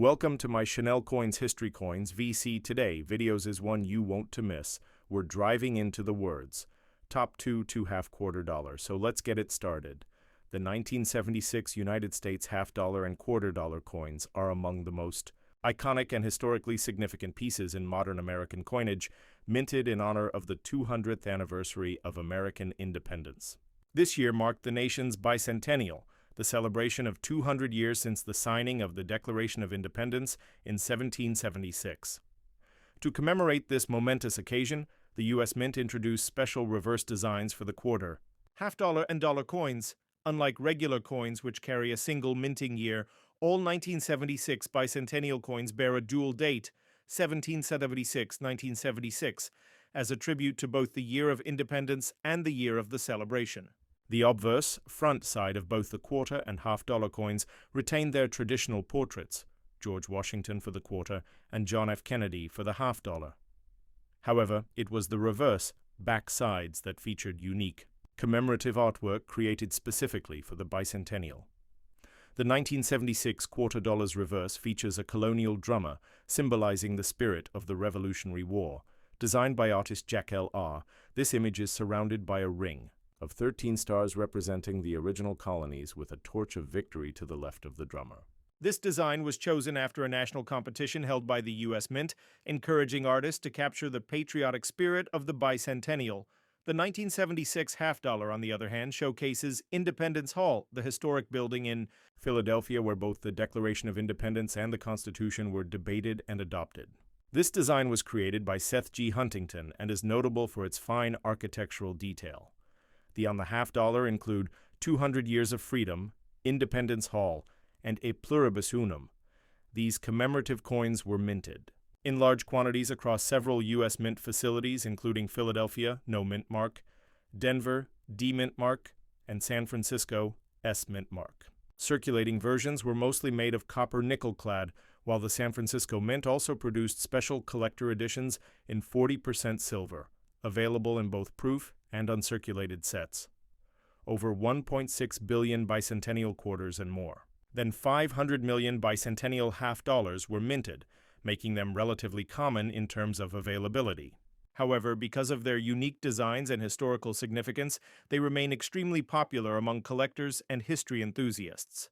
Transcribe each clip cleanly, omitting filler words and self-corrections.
Welcome to my Chanel Coins History Coins VC Today. Videos is one you won't to miss. We're driving into the words. Top two half quarter dollar. So let's get it started. The 1976 United States half dollar and quarter dollar coins are among the most iconic and historically significant pieces in modern American coinage, minted in honor of the 200th anniversary of American independence. This year marked the nation's bicentennial, the celebration of 200 years since the signing of the Declaration of Independence in 1776. To commemorate this momentous occasion, the U.S. Mint introduced special reverse designs for the quarter, half dollar and dollar coins. Unlike regular coins which carry a single minting year, all 1976 bicentennial coins bear a dual date, 1776-1976, as a tribute to both the year of independence and the year of the celebration. The obverse, front side of both the quarter and half dollar coins retained their traditional portraits, George Washington for the quarter and John F. Kennedy for the half dollar. However, it was the reverse, back sides that featured unique, commemorative artwork created specifically for the bicentennial. The 1976 quarter dollar's reverse features a colonial drummer symbolizing the spirit of the Revolutionary War. Designed by artist Jack L.R., this image is surrounded by a ring of 13 stars representing the original colonies with a torch of victory to the left of the drummer. This design was chosen after a national competition held by the U.S. Mint, encouraging artists to capture the patriotic spirit of the bicentennial. The 1976 half dollar, on the other hand, showcases Independence Hall, the historic building in Philadelphia where both the Declaration of Independence and the Constitution were debated and adopted. This design was created by Seth G. Huntington and is notable for its fine architectural detail. The on the half dollar include 200 Years of Freedom, Independence Hall, and A Pluribus Unum. These commemorative coins were minted in large quantities across several U.S. Mint facilities, including Philadelphia, no mint mark, Denver, D mint mark, and San Francisco, S mint mark. Circulating versions were mostly made of copper nickel clad, while the San Francisco Mint also produced special collector editions in 40% silver, available in both proof and uncirculated sets. Over 1.6 billion bicentennial quarters and more. Then 500 million bicentennial half dollars were minted, making them relatively common in terms of availability. However, because of their unique designs and historical significance, they remain extremely popular among collectors and history enthusiasts.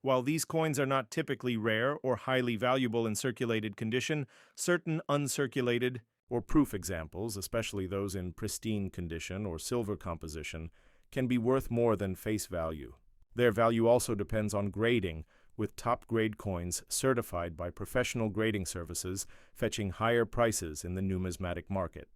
While these coins are not typically rare or highly valuable in circulated condition, certain uncirculated or proof examples, especially those in pristine condition or silver composition, can be worth more than face value. Their value also depends on grading, with top-grade coins certified by professional grading services fetching higher prices in the numismatic market.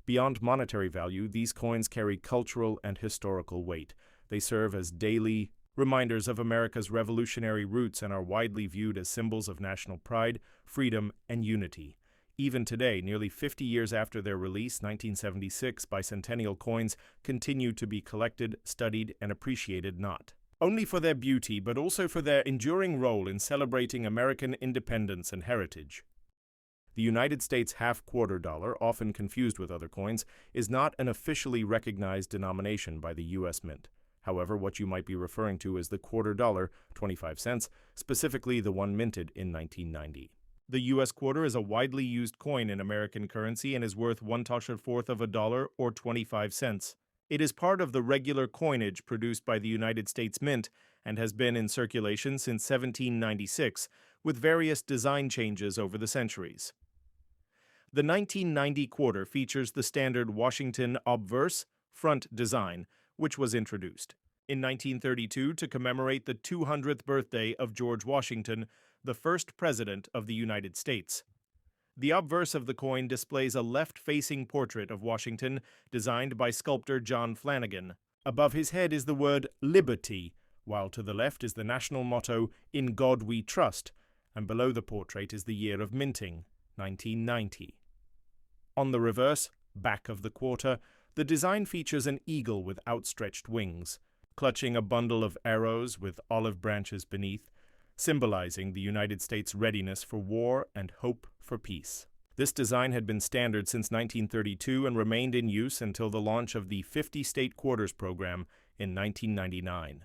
Beyond monetary value, these coins carry cultural and historical weight. They serve as daily reminders of America's revolutionary roots and are widely viewed as symbols of national pride, freedom, and unity. Even today, nearly 50 years after their release, 1976 bicentennial coins continue to be collected, studied, and appreciated not only for their beauty, but also for their enduring role in celebrating American independence and heritage. The United States half-quarter dollar, often confused with other coins, is not an officially recognized denomination by the U.S. Mint. However, what you might be referring to is the quarter dollar, 25 cents, specifically the one minted in 1990. The U.S. quarter is a widely used coin in American currency and is worth 1/4 of a dollar or 25 cents. It is part of the regular coinage produced by the United States Mint and has been in circulation since 1796, with various design changes over the centuries. The 1990 quarter features the standard Washington obverse front design, which was introduced in 1932 to commemorate the 200th birthday of George Washington, the first president of the United States. The obverse of the coin displays a left-facing portrait of Washington designed by sculptor John Flanagan. Above his head is the word Liberty, while to the left is the national motto, In God We Trust, and below the portrait is the year of minting, 1990. On the reverse, back of the quarter, the design features an eagle with outstretched wings, clutching a bundle of arrows with olive branches beneath, symbolizing the United States' readiness for war and hope for peace. This design had been standard since 1932 and remained in use until the launch of the 50-state quarters program in 1999.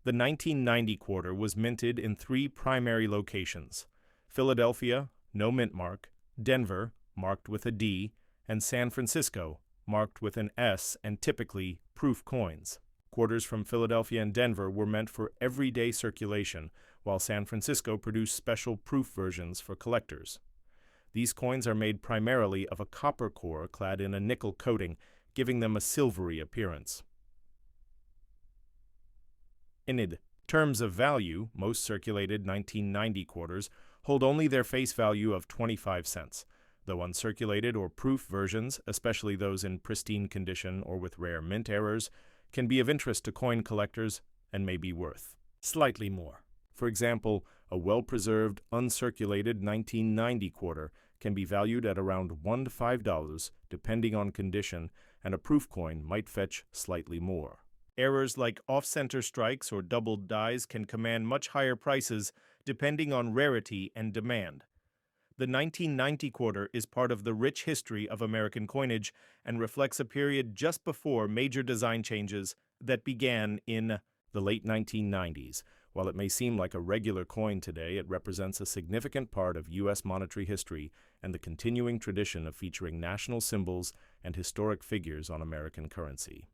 The 1990 quarter was minted in three primary locations: Philadelphia, no mint mark; Denver, marked with a D; and San Francisco, marked with an S and typically proof coins. Quarters from Philadelphia and Denver were meant for everyday circulation, while San Francisco produced special proof versions for collectors. These coins are made primarily of a copper core clad in a nickel coating, giving them a silvery appearance. In terms of value, most circulated 1990 quarters hold only their face value of 25 cents, though uncirculated or proof versions, especially those in pristine condition or with rare mint errors, can be of interest to coin collectors and may be worth slightly more. For example, a well-preserved, uncirculated 1990 quarter can be valued at around $1 to $5, depending on condition, and a proof coin might fetch slightly more. Errors like off-center strikes or doubled dies can command much higher prices depending on rarity and demand. The 1990 quarter is part of the rich history of American coinage and reflects a period just before major design changes that began in the late 1990s. While it may seem like a regular coin today, it represents a significant part of U.S. monetary history and the continuing tradition of featuring national symbols and historic figures on American currency.